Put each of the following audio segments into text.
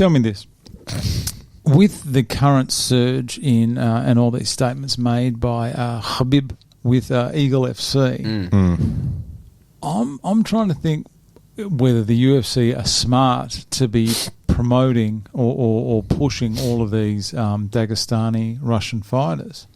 Tell me this. With the current surge in and all these statements made by Khabib with Eagle FC, I'm trying to think whether the UFC are smart to be promoting or pushing all of these Dagestani Russian fighters.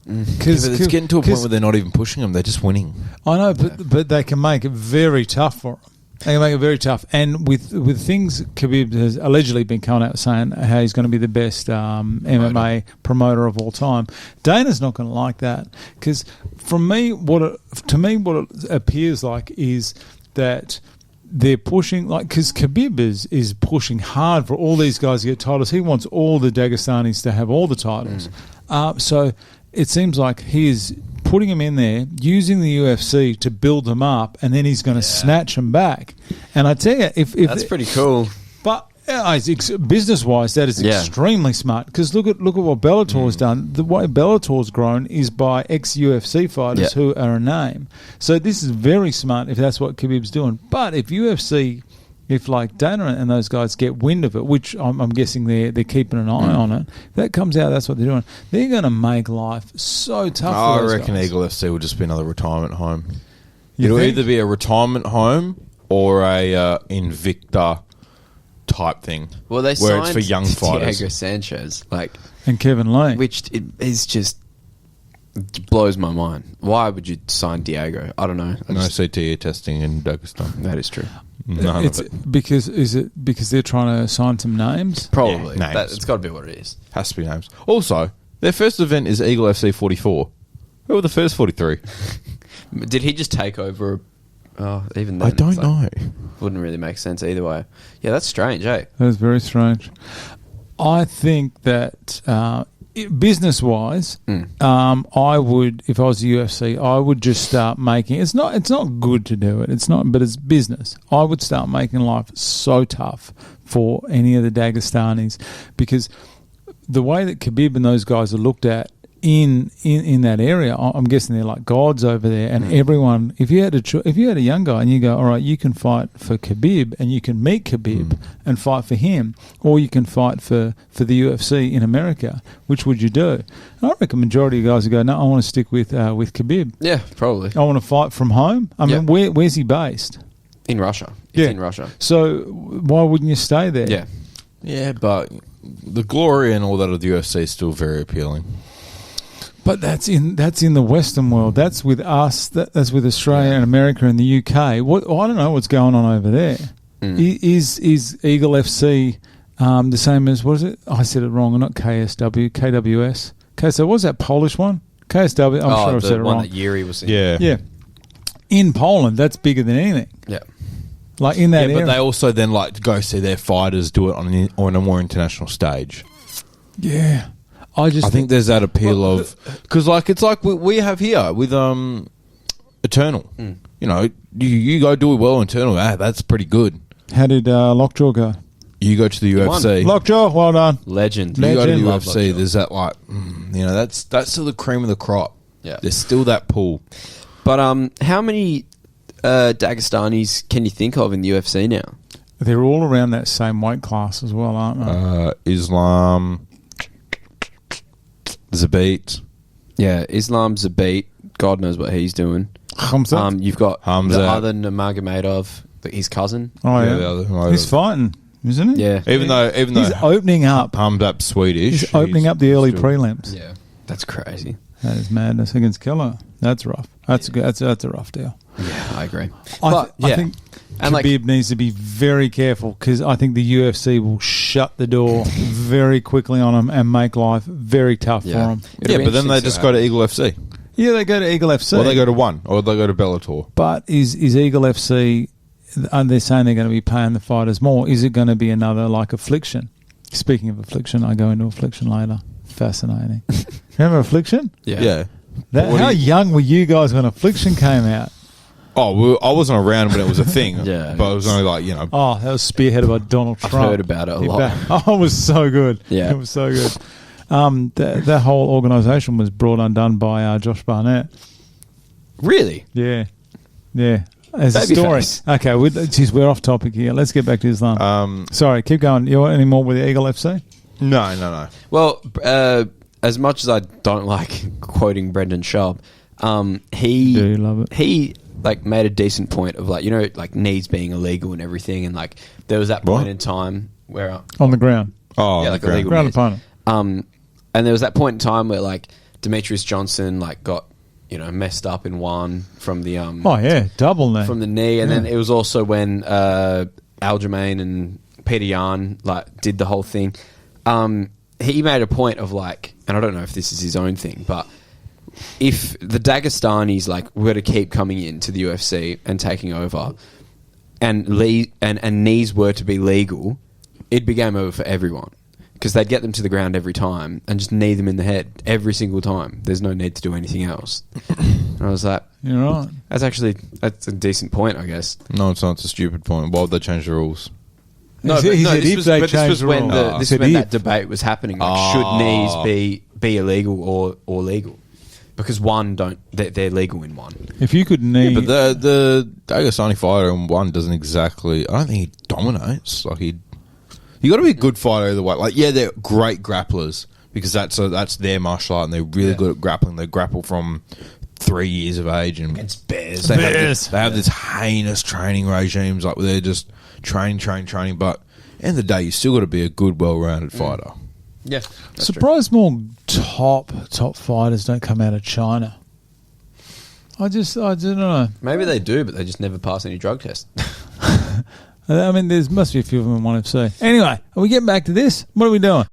Because it's getting to a point where they're not even pushing them; they're just winning. I know, but they can make it very tough for them. They can make it very tough. And with things, Khabib has allegedly been coming out saying how he's going to be the best MMA promoter of all time. Dana's not going to like that because, to me, what it appears like is that they're pushing, like, because Khabib is pushing hard for all these guys to get titles. He wants all the Dagestanis to have all the titles. So it seems like he is putting them in there, using the UFC to build them up, and then he's going to snatch them back. And I tell you, if that's pretty cool. But business-wise, that is extremely smart. Because look at what Bellator has done. The way Bellator's grown is by ex-UFC fighters who are a name. So this is very smart if that's what Khabib's doing. But if UFC, if like Dana and those guys get wind of it, which I'm guessing they're keeping an eye on it, if that comes out, that's what they're doing. They're going to make life so tough for those reckon guys. Eagle FC will just be another retirement home. You It'll think? either be a retirement home or a Invicta type thing. Well, they where signed it's for young fighters. Diego Sanchez, and Kevin Lee, which is just blows my mind. Why would you sign Diego? I don't know. No CTE testing in Dagestan. That is true. None of it. Because they're trying to sign some names? Probably. Yeah, names. It's got to be what it is. Has to be names. Also, their first event is Eagle FC 44. Who were the first 43? Did he just take over? Even then, I don't know. Wouldn't really make sense either way. Yeah, that's strange, eh? That is very strange. I think that business-wise, I would, if I was the UFC, I would just start making. It's not good to do it. It's not, but it's business. I would start making life so tough for any of the Dagestanis because the way that Khabib and those guys are looked at in that area, I'm guessing they're like gods over there. And everyone, if you had a young guy and you go, all right, you can fight for Khabib and you can meet Khabib and fight for him, or you can fight for the UFC in America, which would you do? And I reckon majority of guys would go, no, I want to stick with Khabib. Yeah, probably. I want to fight from home. I mean, where's he based? In Russia. It's in Russia. So why wouldn't you stay there? Yeah. Yeah, but the glory and all that of the UFC is still very appealing. But that's in the Western world. That's with us. That's with Australia and America and the UK. I don't know what's going on over there. Is Eagle FC the same as, what is it? I said it wrong. Not KSW, KWS. Okay, so what was that Polish one? KSW. I'm sure I said it wrong. The one that Yuri was in. Yeah. In Poland, that's bigger than anything. Yeah. Like in that area. But they also then like to go see their fighters do it on a more international stage. Yeah. I think there's that appeal of, because like it's like we have here with Eternal. You know, you go do it well in Eternal. That's pretty good. How did Lockjaw go? You go to the UFC. Lockjaw, well done. Legend. You go to the Love UFC. Lockjaw. There's that like, that's still the cream of the crop. Yeah. There's still that pool. But how many Dagestanis can you think of in the UFC now? They're all around that same weight class as well, aren't they? Islam, Zabit. Yeah, Islam Zabit. God knows what he's doing. Khamzat? You've got Hamza. the other Nurmagomedov, his cousin. Oh, yeah. the other. He's fighting, isn't he? Yeah. Even though he's opening up. Hamzat's Swedish. He's opening up the early still- prelims. Yeah. That's crazy. That is madness against Keller. That's rough. That's a rough deal. Yeah, I agree. I think And Khabib needs to be very careful because I think the UFC will shut the door very quickly on him and make life very tough for him. Yeah, but then they just go to Eagle FC. Yeah, they go to Eagle FC. Or they go to one. Or they go to Bellator. But is Eagle FC, and they're saying they're going to be paying the fighters more, is it going to be another like Affliction? Speaking of Affliction, I go into Affliction later. Fascinating. Remember Affliction? Yeah. How young were you guys when Affliction came out? Oh, well, I wasn't around when it was a thing. Yeah. But it was only like, Oh, that was spearheaded by Donald Trump. I've heard about it a lot. Oh, it was so good. Yeah. It was so good. That whole organisation was brought undone by Josh Barnett. Really? Yeah. Yeah. As a story. Babyface. Okay, geez, we're off topic here. Let's get back to Islam. Sorry, keep going. You want any more with the Eagle FC? No. Well, as much as I don't like quoting Brendan Schaub, he Do you love it? he like made a decent point of like, you know, like knees being illegal and everything, and like there was that point What? in time where On the ground. Oh, yeah, like illegal Ground knees. opponent. And there was that point in time where like Demetrius Johnson like got, you know, messed up in one from the Oh, yeah. Double knee. from the knee, and Yeah. then it was also when Aljamain and Peter Yan like did the whole thing. He made a point of like, and I don't know if this is his own thing, but if the Dagestanis like were to keep coming into the UFC and taking over, and knees were to be legal, it'd be game over for everyone. Because they'd get them to the ground every time and just knee them in the head every single time. There's no need to do anything else. And I was like, You're right. that's a decent point, I guess. No, it's not. It's a stupid point. Why would they change the rules? He said if this was, they but this changed was the when rules. this He was when said that if. debate was happening. Like, should knees be illegal or legal? Because one don't, they're legal in one. If you could knee... But the Dagestani fighter in one doesn't exactly. I don't think he dominates. Like you got to be a good fighter either way. Like, yeah, they're great grapplers because that's their martial art, and they're really good at grappling. They grapple from 3 years of age, and Against bears. they have this heinous training regimes, like where they're just training. But at the end of the day, you still got to be a good, well-rounded fighter. Yeah. Surprised more top fighters don't come out of China. I don't know. Maybe they do, but they just never pass any drug tests. I mean, there must be a few of them in 1FC. Anyway, are we getting back to this? What are we doing?